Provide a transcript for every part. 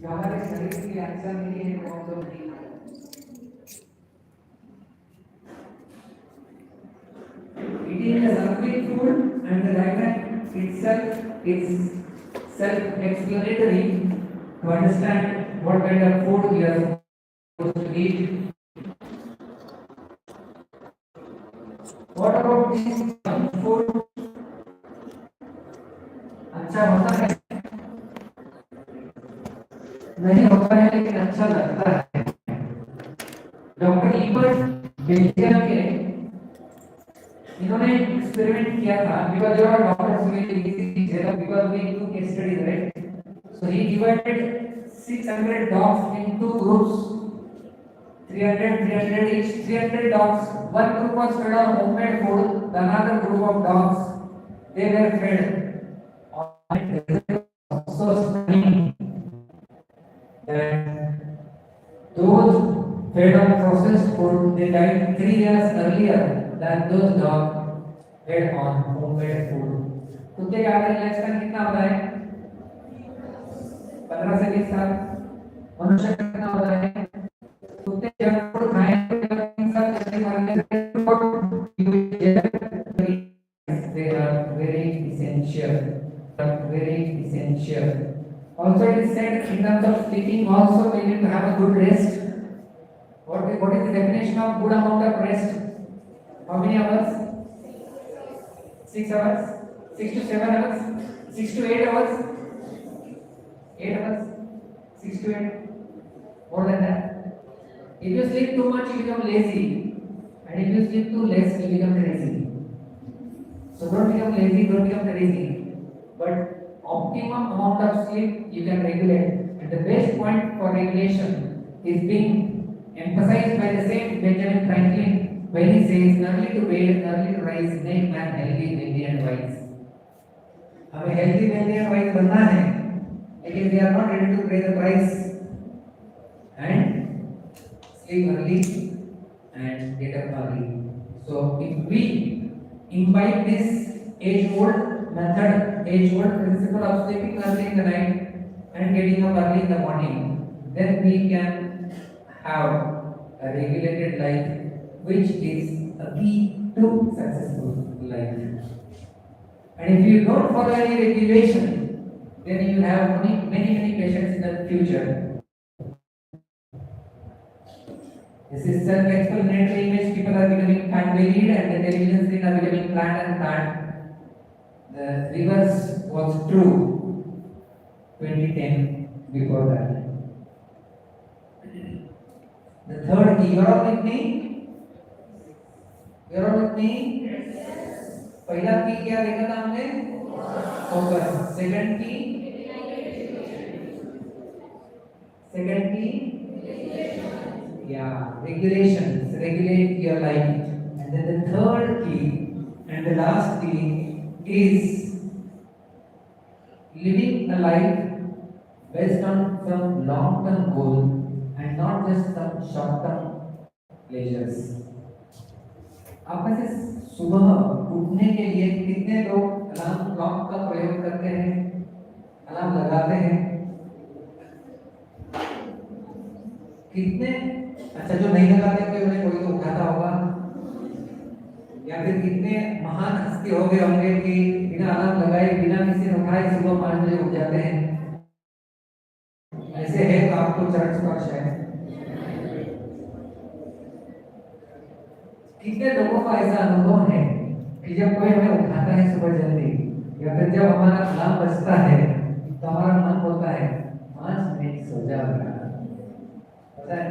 जो हमारे शरीर के लिए अच्छा नहीं है वो तो नहीं है। Eating the liquid food and the diet itself is self-explanatory to understand what kind of food you are supposed to eat. What about this food? अच्छा होता है नहीं होता है लेकिन अच्छा लगता है। डॉक्टर लीपर्ट बेल्जियम के इन्होंने एक्सपेरिमेंट किया था because there are doctors who will because we do case studies, right? So he divided 600 dogs in two groups, 300 each, 300 dogs. One group was fed on homemade food, the another group of dogs they were fed on so stunning that those fed on processed food they died 3 years earlier than those dogs fed on homemade food. कुत्ते का average life span कितना होता है? 15 से 20 साल। मनुष्य का कितना होता है? कुत्ते जब फूड खाएंगे तो 3 साल चलने वाले they are very essential. Very essential. Also it is said in terms of sleeping also we need to have a good rest. What is the definition of good amount of rest? How many hours? 6 hours? 6 to 7 hours? 6 to 8 hours? 8 hours? 6 to 8? More than that? If you sleep too much, you become lazy. And if you sleep too less, you become crazy. So don't become lazy, don't become crazy. But optimum amount of sleep you can regulate. And the best point for regulation is being emphasized by the same Benjamin Franklin when he says early to bed, early to rise, make man healthy, wealthy and wise. हमें healthy, wealthy and wise बनना है, लेकिन we are not ready to pay the price and sleep early and get up early. So if we imbibe this age-old method, age-old principle of sleeping early in the night and getting up early in the morning, then we can have a regulated life, which is a key to successful life. And if you don't follow any regulation, then you have many patients in the future. This is self-explanatory in which people are becoming fat bellied and the television screen are becoming flat and fat. The reverse was true 2010 before that. The third key, you are all with me? You are all with me? Yes. पहला की क्या देखा था हमने? Focus. Second key? Second key? Yeah, regulations. Regulate your life. And then the third key and the last key is living a life based on some long-term goal and not just some short-term pleasures. आप में से सुबह उठने के लिए कितने लोग alarm clock का प्रयोग करते हैं, अलार्म लगाते हैं? कितने? अच्छा, जो नहीं लगाते होंगे उन्हें कोई तो उठाता होगा, या फिर कितने महान हस्ती हो गए होंगे कि बिना अलार्म लगाए बिना किसी ने उठाए सुबह 5 बजे उठ जाते हैं? ऐसे है तो आपको चरण स्पर्श है। कितने लोगों का ऐसा अनुभव है कि जब कोई हमें उठाता है सुबह जल्दी या फिर जब हमारा अलार्म बजता है तो हमारा मन बोलता है 5 मिनट सो जा पता है?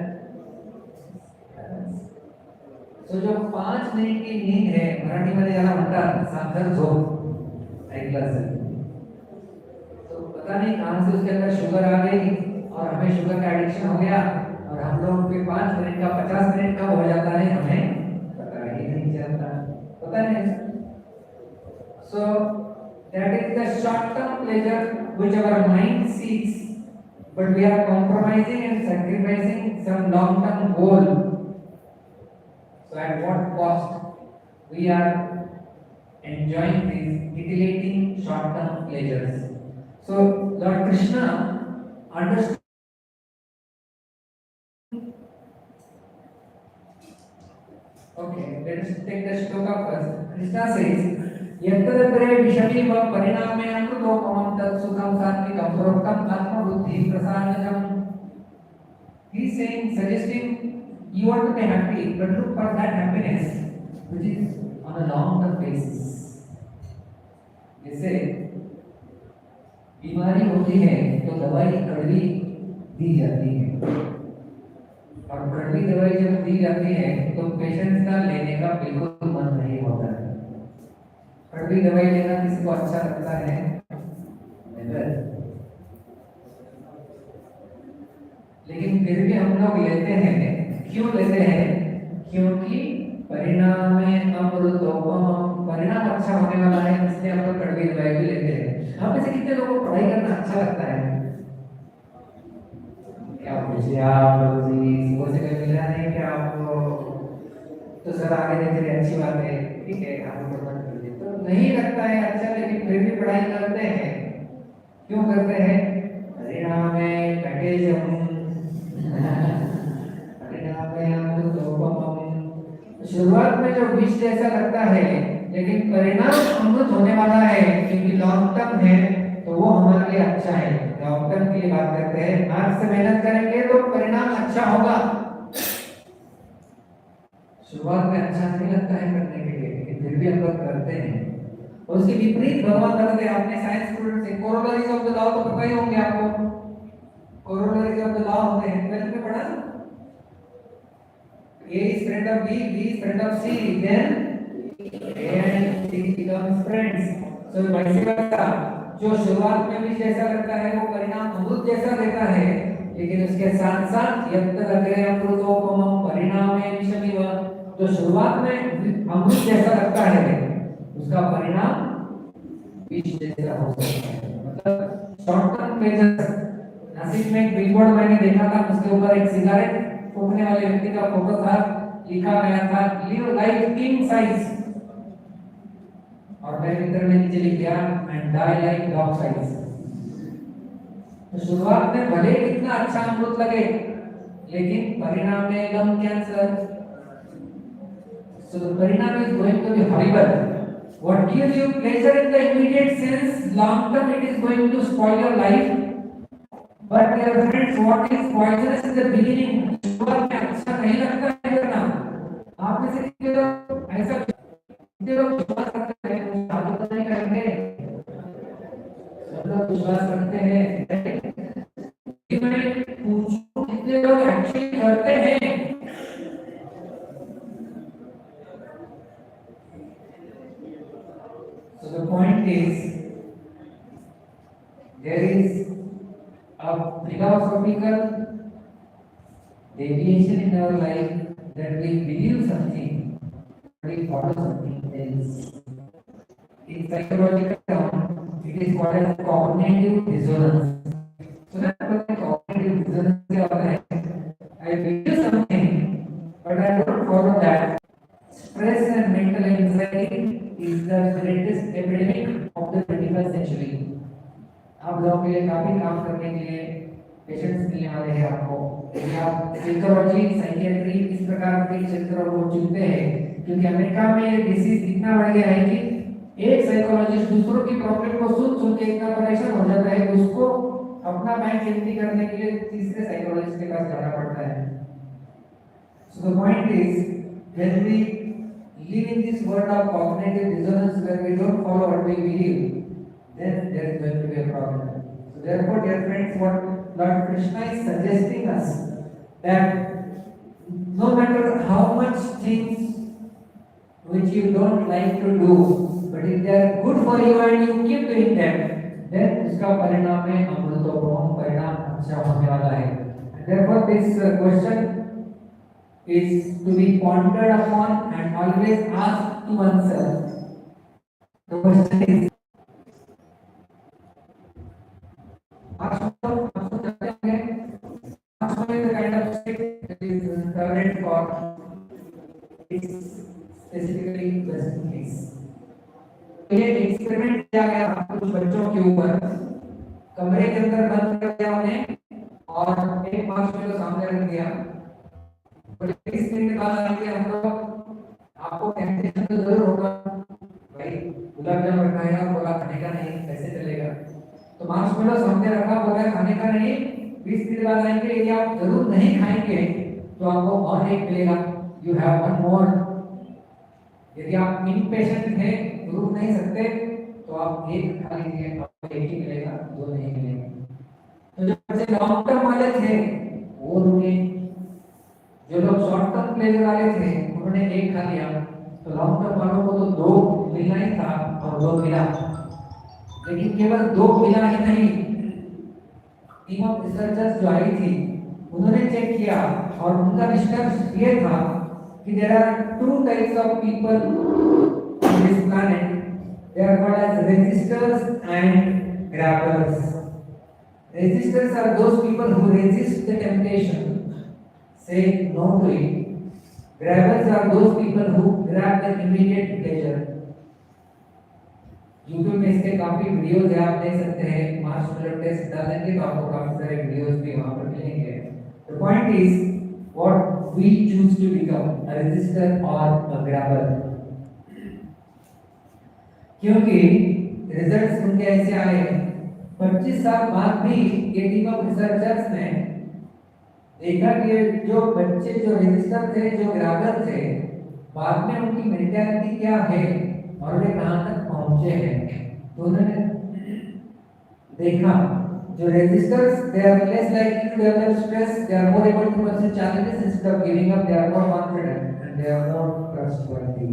तो जो 5 मिनट की नींद है, मराठी मध्ये याला म्हणतात साखर झोप, ऐकलं असेल तो पता नहीं कहां से उसके अंदर शुगर आ गई और हमें शुगर का एडिक्शन हो गया और हम लोग के 5 मिनट का 50 मिनट कब हो जाता है हमें पता ही नहीं चलता, पता नहीं। So that is the short term pleasure which our mind seeks, but we are compromising and sacrificing some long term goal. So at what cost we are enjoying these titillating short term pleasures. So Lord Krishna understood let us take the shloka first. Krishna says, "Yattadatre vishamiva pariname amrutopamam tat sukham sattvikam proktam atma buddhi prasanajam." He is saying, suggesting you want to be happy, but look for that happiness which is on a long-term basis. जैसे बीमारी होती है तो दवाई कड़वी दी जाती है, और कड़वी दवाई जब दी जाती है तो पेशेंट का लेने का बिल्कुल मन नहीं होता है। कड़वी दवाई लेना किसी को अच्छा लगता है? लेकिन फिर भी हम लोग लेते हैं। क्यों लेते हैं? क्योंकि परिणाम में परिणाम अच्छा होने वाला है, इसलिए हम लोग कड़वी दवाई भी लेते हैं। आप में से कितने लोगों को पढ़ाई करना अच्छा लगता है? क्या पूछे आप सुबह से कहीं मिला नहीं क्या आपको? तो सर आगे देख रहे, अच्छी बात है, ठीक है, आप प्रमोट कर दीजिए। तो नहीं लगता है अच्छा, लेकिन फिर भी पढ़ाई करते हैं। क्यों करते हैं? परिणाम में पैकेज शुरुआत में जो विष जैसा लगता है, लेकिन परिणाम अमृत होने वाला है, क्योंकि लॉन्ग टर्म है तो वो हमारे लिए अच्छा है। लॉन्ग टर्म की बात करते हैं, आज से मेहनत करेंगे तो परिणाम अच्छा होगा। शुरुआत में अच्छा नहीं लगता है करने के लिए, लेकिन फिर भी हम लोग करते हैं। और उसके विपरीत भगवान करते हैं। आपने साइंस स्टूडेंट से कोरोलरीज ऑफ द लॉ तो पता ही होंगे आपको। कोरोलरीज ऑफ द लॉ होते हैं, ट्वेल्थ में पढ़ा? A is friend of B, B is friend of C, then A and C becomes friends. So vice versa, जो शुरुआत में भी जैसा लगता है वो परिणाम अमृत जैसा देता है, लेकिन उसके साथ साथ यत्तदग्रे अमृतोपमं परिणामे विषमिव, जो शुरुआत में अमृत जैसा लगता है उसका परिणाम विष जैसा हो सकता है। मतलब शॉर्ट टर्म प्लेजर। नासिक में एक बिलबोर्ड मैंने देखा था, उसके ऊपर एक सिगारेट फूकने वाले व्यक्ति का फोटो था, लिखा गया था लिव लाइफ किंग साइज, और मेरे मित्र ने नीचे लिख दिया and die like dog size. तो शुरुआत में भले कितना अच्छा अमृत लगे, लेकिन परिणाम में lung cancer. So the parinam is going to be horrible. What gives you pleasure in the immediate sense, long term it is going to spoil your life. But dear friends, what is poisonous in the beginning? शुरुआत में अच्छा नहीं लगता है करना। आप में से कितने लोग ऐसा विश्वास करते हैं? आप तो नहीं करेंगे, सब लोग विश्वास करते हैं। मैं पूछूं कितने लोग एक्चुअली करते हैं? So the point is, there is a philosophical deviation in our life, that we believe something, we follow something else. In psychological term, it is called as cognitive dissonance. So that's what the cognitive dissonance is. I believe something, but I don't follow that. Stress and mental anxiety is the greatest epidemic of the 21st century. आप लोगों के लिए काफी काम करने के लिए patients मिलने वाले हैं आपको। आप साइकोलॉजी, साइकियाट्री इस प्रकार के क्षेत्रों को चुनते हैं, क्योंकि अमेरिका में ये डिसीज इतना बढ़ गया है कि एक साइकोलॉजिस्ट दूसरों की प्रॉब्लम को सुन के इतना परेशान हो जाता है कि उसको अपना माइंड एम्प्टी करने के लिए तीसरे साइकोलॉजिस्ट के पास जाना पड़ता है। So the point is, when we live in this world of cognitive dissonance where we don't follow what we believe, then there is going to be a problem. So therefore, dear friends, what Lord Krishna is suggesting us, that no matter how much things which you don't like to do, but if they are good for you and you keep doing them, then उसका परिणाम में अमृतोपम परिणाम अच्छा होने वाला है। Therefore, this question is to be pondered upon and always asked to oneself. The question is, specifically Western case. ये experiment किया गया कुछ बच्चों के ऊपर, कमरे के अंदर बंद कर दिया उन्हें और एक मार्शमेलो सामने रख दिया। 20 मिनट बाद आएंगे हम लोग, आप आपको टेंशन तो जरूर होगा, भाई गुलाब जामुन खाएगा बोला खाने का नहीं, कैसे चलेगा? तो मार्शमेलो सामने रखा, बोला खाने का नहीं, 20 दिन बाद आएंगे, यदि आप जरूर नहीं खाएंगे तो आपको और एक मिलेगा, यू हैव वन मोर। यदि आप इम्पेशेंट हैं, रुक नहीं सकते, तो आप एक खा लीजिए, आपको एक ही मिलेगा, दो नहीं मिलेगा। तो जो बच्चे लॉन्ग टर्म वाले थे वो रुके, जो लोग शॉर्ट टर्म प्लेजर वाले थे उन्होंने एक खा लिया। तो लॉन्ग टर्म वालों को तो दो मिलना ही था और दो मिला, लेकिन केवल दो मिला ही नहीं, टीम ऑफ रिसर्चर्स जो आई थी उन्होंने चेक किया और उनका निष्कर्ष ये था कि there are two types of people on this planet, they are called as resistors and grabbers. Resistors are those people who resist the temptation, say no to it. Grabbers are those people who grab the immediate pleasure. YouTube में इसके काफी videos है, आप देख सकते हैं, marshmallow test डालेंगे तो आपको काफी सारे वीडियोस भी वहां पर मिलेंगे। The point is what we choose to become, a resistor or a grabber. क्योंकि रिजल्ट्स उनके ऐसे आए, 25 साल बाद भी ये टीम ऑफ रिसर्चर्स ने देखा कि जो बच्चे जो रजिस्टर थे, जो ग्राहक थे, बाद में उनकी मेंटालिटी क्या है और वे कहां तक पहुंचे हैं। तो उन्होंने देखा जो resistors, they are less likely to develop stress, they are more able to pursue challenges instead of giving up, they are more confident and they are more trustworthy.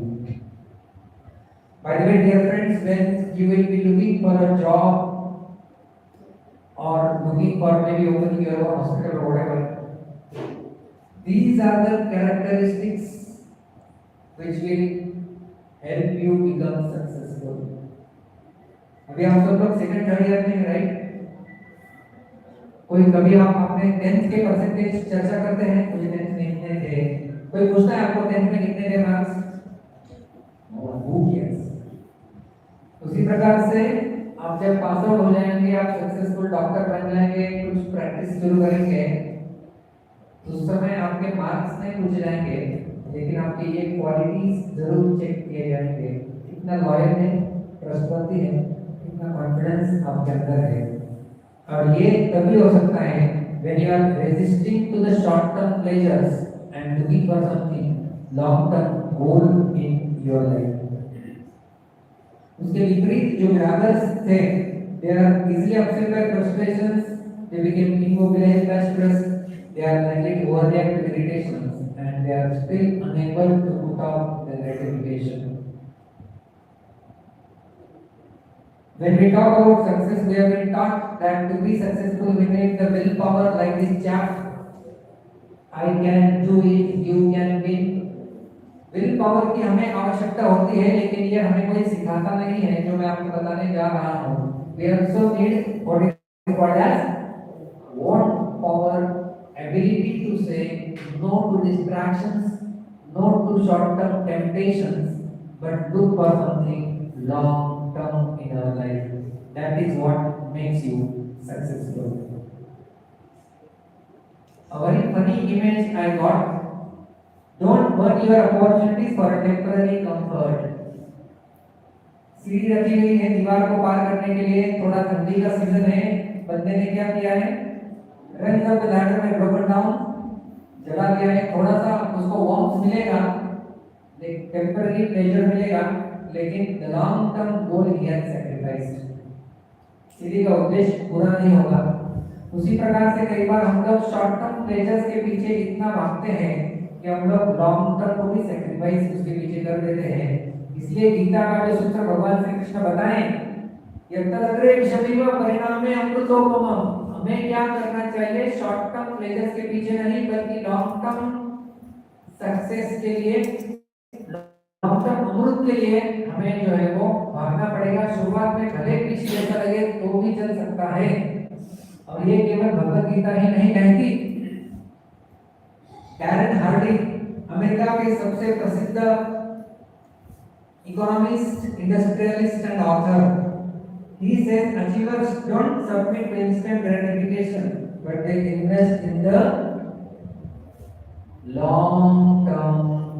By the way, dear friends, when you will be looking for a job or looking for maybe opening your own hospital or whatever, these are the characteristics which will help you become successful. अभी हम सब लोग second third year में, right? कोई कभी आप अपने 10th के परसेंटेज चर्चा करते हैं? मुझे 10th में कितने थे? कोई पूछता है आपको 10th में कितने थे मार्क्स? Who cares? उसी प्रकार से आप जब पास आउट हो जाएंगे, आप सक्सेसफुल डॉक्टर बन जाएंगे, कुछ प्रैक्टिस शुरू करेंगे, तो उस समय आपके मार्क्स नहीं पूछे जाएंगे, लेकिन आपकी ये क्वालिटीज जरूर चेक किए जाएंगे, कितना लॉयल है, ट्रस्टवर्दी है, कितना कॉन्फिडेंस आपके अंदर है। और ये तभी हो सकता है when you are resisting to the short term pleasures and looking for something long term goal in your life. उसके विपरीत जो ग्राहक थे, they are easily upset by frustrations, they became immobilized by stress, they are likely to overreact to irritations, and they are still unable to put off the gratification. When we talk about success, we have been taught that to be successful we need the willpower, like this chap, I can do it, you can win. Will power की हमें आवश्यकता होती है, लेकिन ये हमें कोई सिखाता नहीं है, जो मैं आपको बताने जा रहा हूँ। We also need what is called as want power, ability to say no to distractions, no to short-term temptations, but look for something long-term in our life. That is what makes you successful. A very funny image I got. Don't burn your opportunities for a temporary comfort. सीढ़ी रखी हुई है दीवार को पार करने के लिए, थोड़ा ठंडी का सीजन है, बंदे ने क्या किया है, रन अप द लैडर में ब्रोकन डाउन, जला दिया है, थोड़ा सा उसको वार्मथ मिलेगा, एक टेम्पररी प्लेजर मिलेगा, लेकिन the long term goal he has sacrificed. सीढ़ी का उद्देश्य पूरा नहीं होगा। उसी प्रकार से कई बार हम लोग शॉर्ट टर्म प्लेजर्स के पीछे इतना भागते हैं कि हम लोग लॉन्ग टर्म को भी सैक्रिफाइस उसके पीछे कर देते हैं। इसलिए गीता का जो सूत्र भगवान श्री कृष्ण बताएं, यत्तदग्रे विषमिव परिणामे अमृतोपमम्, हमें क्या करना चाहिए, शॉर्ट टर्म प्लेजर्स के पीछे नहीं, बल्कि लॉन्ग टर्म सक्सेस के लिए, लॉन्ग टर्म अमृत के लिए हमें जो है वो भागना पड़ेगा। शुरुआत में भले पीछे जैसा लगे तो भी चल सकता है, और ये केवल भगवत गीता ही नहीं कहती। डैरेन हार्डी, अमेरिका के सबसे प्रसिद्ध economist, industrialist and author, he says achievers don't submit to instant gratification, but they invest in the long term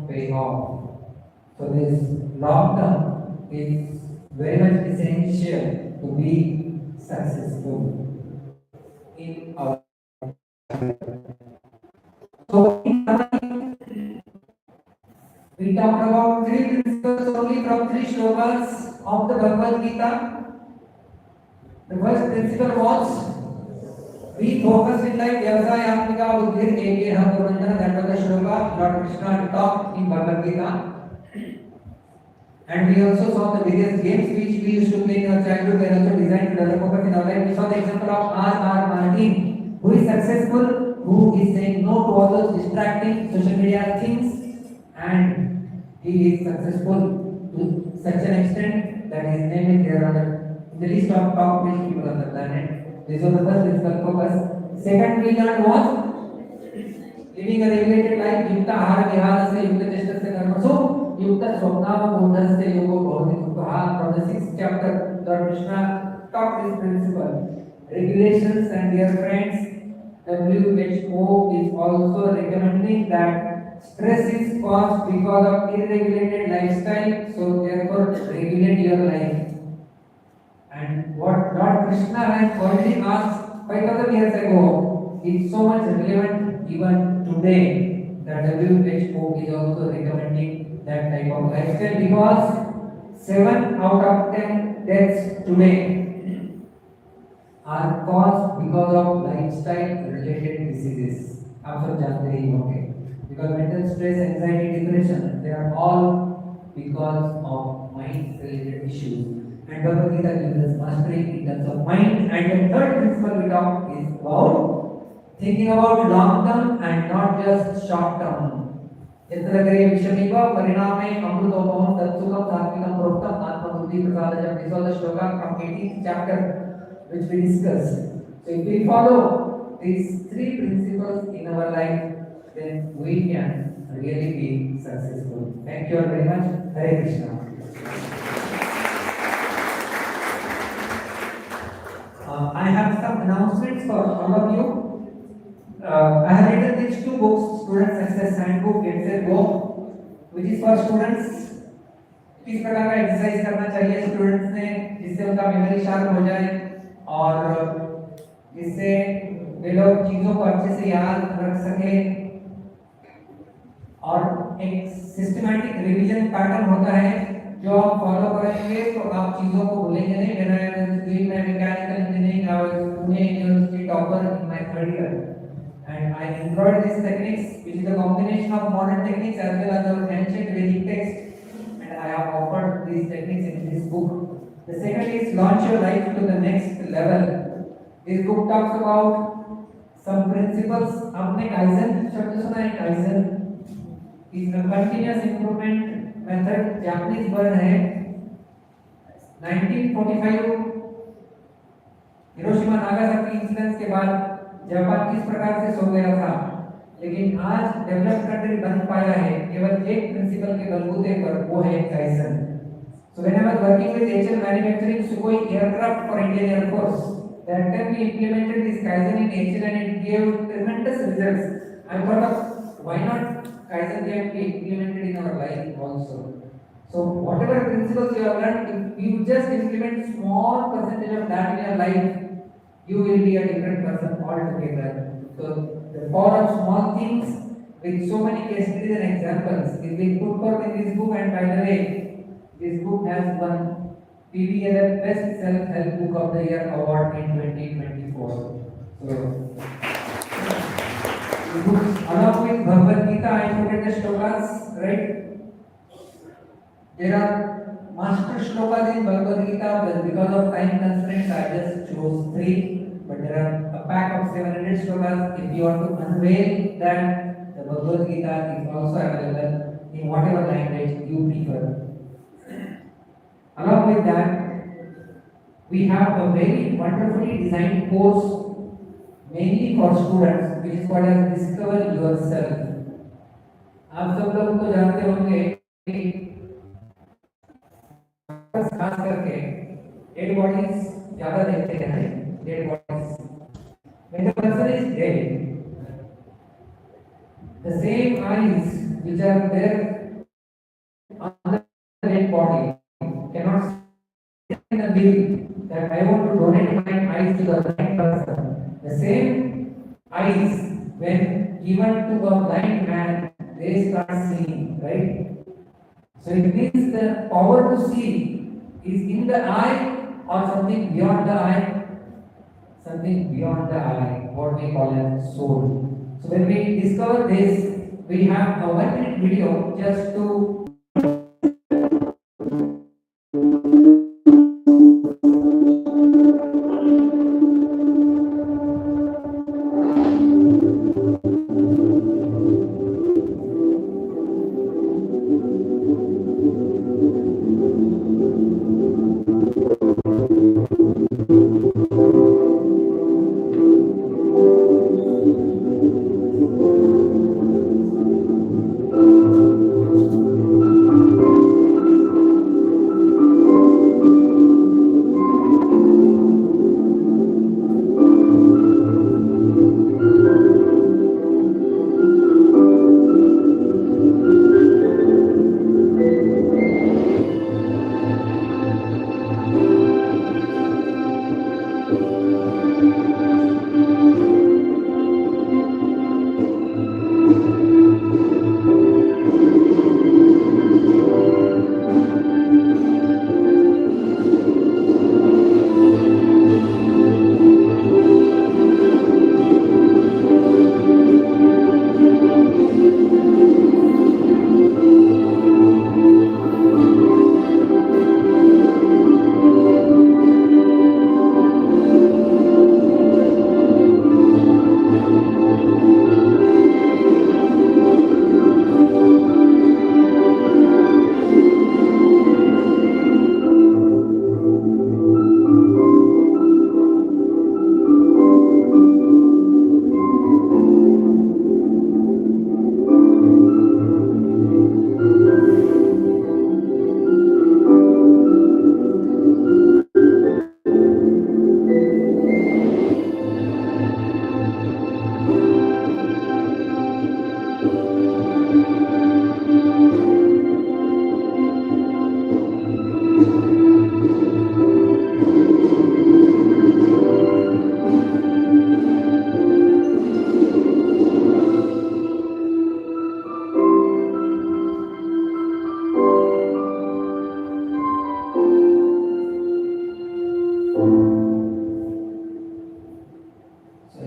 payoff. So this long term is very much essential to be successful in our. So we talked about three principles only from three shlokas of the Bhagavad Gita. The first principle was be focused in life, vyavasayatmika buddhir eke hakurandana. That was the shloka Lord Krishna taught in Bhagavad Gita. And we also saw the various games which we used to play in our childhood were also designed to develop focus in our life. We saw the example of R. Martin, who is successful, who is saying no to all those distracting social media things, and he is successful to such an extent that his name is there on the list of top rich people on the planet. This was the first principle focus. Second we learned was living a regulated life, युक्त आहार विहार से युक्त चेष्टा से कर्म. So युक्त स्वप्नाव बोधन से योगो भौतिक उपहार. From the 6th chapter, Lord Krishna taught this principle. Regulations, and dear friends, WHO is also recommending that stress is caused because of irregulated lifestyle. So therefore, regulate your life. And what Lord Krishna has already asked 5,000 years ago is so much relevant even today that WHO is also recommending that type of lifestyle, because 7 out of 10 deaths today are caused because of lifestyle related diseases. आप सब जानते ही होंगे. Because mental stress, anxiety, depression, they are all because of mind related issues. And Bhagavad Gita gives us mastery in terms of mind. And the third principle we talk is about thinking about long term and not just short term. यत्र गरे विषमिव परिणामे अमृतोपमं तत्सुखं सात्विकं प्रोक्तम् आत्मबुद्धि प्रसादजं. This was the shloka from 18th chapter which we discussed. So if we follow these three principles in our life, then we can really be successful. Thank you all very much. Hare Krishna. I have some announcements for all of you. I have written these two books, Student Success Handbook, Get Set Go, which is for students. किस प्रकार का exercise करना चाहिए students ने जिससे उनका memory sharp हो जाए और जिससे वे लोग चीजों को अच्छे से याद रख सके. और एक सिस्टमैटिक रिवीजन पैटर्न होता है जो आप फॉलो करेंगे तो आप चीजों को भूलेंगे नहीं. मैं mechanical engineering I was Pune university topper in my third year, and I employed these techniques, which is a combination of modern techniques as well as our ancient Vedic text, and I have offered these techniques in this book. The second is launch your life to the next level. This book talks about some principles. आपने kaizen शब्द सुना है? Kaizen is a continuous improvement method. Japanese word है. 1945 Hiroshima Nagasaki incident के बाद Japan किस प्रकार से सो गया था, लेकिन आज डेवलप्ड कंट्री बन पाया है केवल एक प्रिंसिपल के बलबूते पर, वो है kaizen. So when I was working with HL manufacturing Sukhoi aircraft for Indian Air Force, that time we implemented this Kaizen in HL and it gave tremendous results. I thought of why not Kaizen can be implemented in our life also. So whatever principles you have learned, if you just implement small percentage of that in your life, you will be a different person altogether. So the power of small things with so many case studies and examples is being put forth in this book. And by the way, this book has won PBL Best Self-Help Book of the Year award in 2024. So this book, along with Bhagavad Gita, I included the shlokas, right? There are master shlokas in Bhagavad Gita, but because of time constraints, I just chose 3. But there are a pack of 700 shlokas. If you want to unveil that, the Bhagavad Gita is also available in whatever language you prefer. Along with that, we have a very wonderfully designed course mainly for students, which is called as Discover Yourself. आप सब लोग तो जानते होंगे खास करके dead bodies ज्यादा देखते हैं. Dead bodies. When the person is dead, the same eyes which are there on donate my eyes to the blind person. The same eyes, when given to a blind man, they start seeing, right? So it means the power to see is in the eye or something beyond the eye, something beyond the eye, what we call as soul. So when we discover this, we have a 1 minute video just to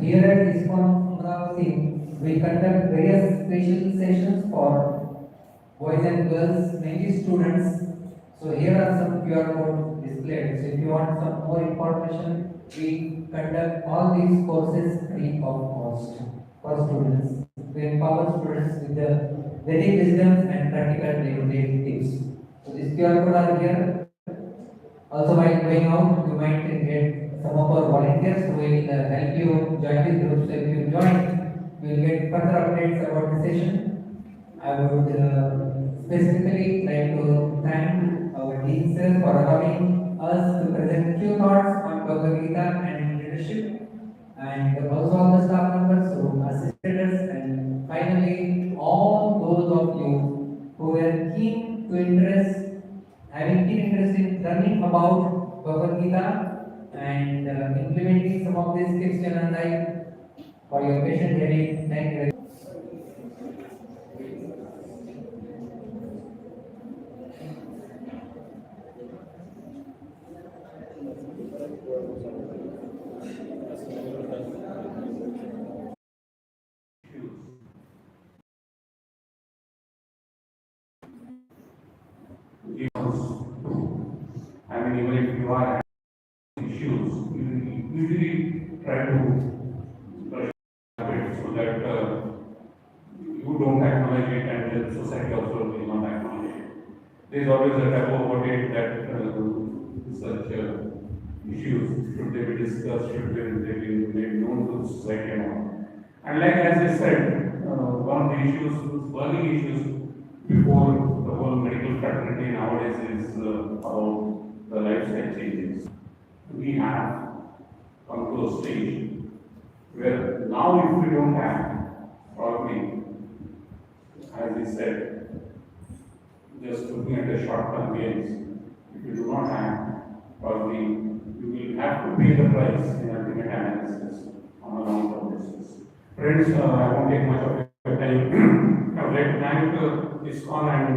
here at ISKCON AMRAVATI, we conduct various special sessions for boys and girls, mainly students. So here are some QR code displayed. So if you want some more information, we conduct all these courses free of cost for students. We empower students with the very wisdom and practical day-to-day tips. So this QR code are here. Also, while going out, you might get some of our volunteers who will help you join this group. So if you join, you will get further updates about the session. I would specifically like to thank our dean sir for allowing us to present few thoughts on Bhagavad Gita and leadership, and also all the staff members who assisted us, and finally all those of you who were keen to interest having keen interest in learning about Bhagavad Gita and implementing some of these tips in our life. For your patient hearing, thank you very much. I mean, even if you are having issues, you usually try to brush it so that you don't acknowledge it and the society also will not acknowledge it. There is always a taboo about it that such issues, should they be discussed, should they be made known to the society and all. And like as I said, one of the issues, burning issues before the whole medical fraternity nowadays is about the lifestyle changes. We have come to a stage where now if we don't have, probably, as we said, just looking at the short-term gains, if you do not have, probably you will have to pay the price in ultimate analysis on a long-term basis. Friends, I won't take much of your time. I would like to thank ISKCON and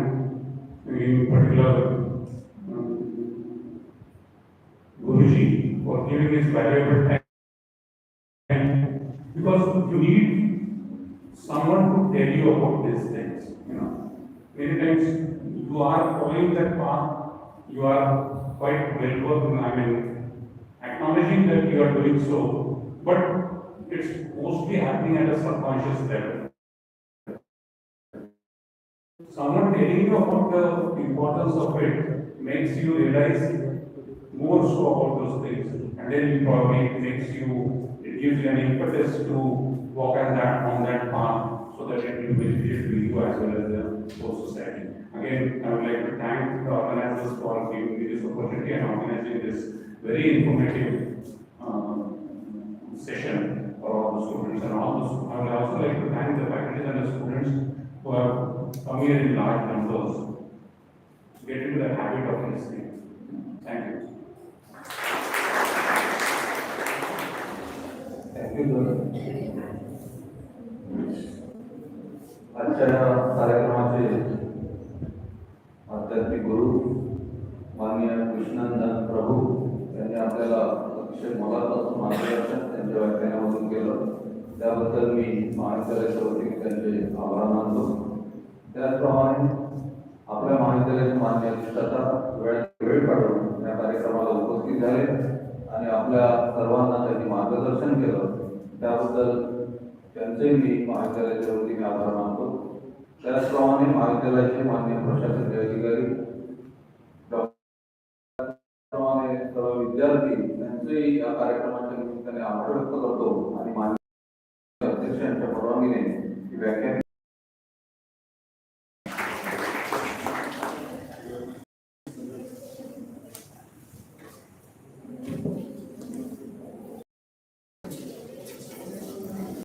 in particular Guruji for giving his valuable time, because you need someone to tell you about these things. Many times you are following that path, you are quite well versed, acknowledging that you are doing so, but it's mostly happening at a subconscious level. Someone telling you about the importance of it makes you realize more so about those things, and then probably it makes you, it gives you an impetus to walk on that path, so that it will benefit to you as well as the whole society. Again, I would like to thank the organizers for giving me this opportunity and organizing this very informative session for all the students and all those. I would also like to thank the faculty and the students who have come here in large numbers to get into the habit of listening. Thank you. Thank you, Dhan. आजच्या कार्यक्रमाचे आध्यात्मिक गुरु माननीय कृष्णनंदन प्रभू यांनी आपल्याला अतिशय मनापासून मार्गदर्शन त्यांच्या व्याख्यानामधून केलं, त्याबद्दल मी महाविद्यालयाच्या वतीने त्यांचे आभार मानतो. त्याचप्रमाणे आपल्या महाविद्यालयाचे मान्य अधिष्ठाता वेळ काढून या कार्यक्रमाला उपस्थित झाले आणि आपल्या सर्वांना त्यांनी मार्गदर्शन केलं, त्याबद्दल त्यांचेही मी महाविद्यालयाच्या वतीने आभार मानतो. त्याचप्रमाणे महाविद्यालयाचे मान्य प्रशासकीय अधिकारी, त्याचप्रमाणे सर्व विद्यार्थी यांचेही या कार्यक्रमाच्या निमित्ताने आभार व्यक्त करतो आणि मान्य अध्यक्षांच्या परवानगीने व्याख्यान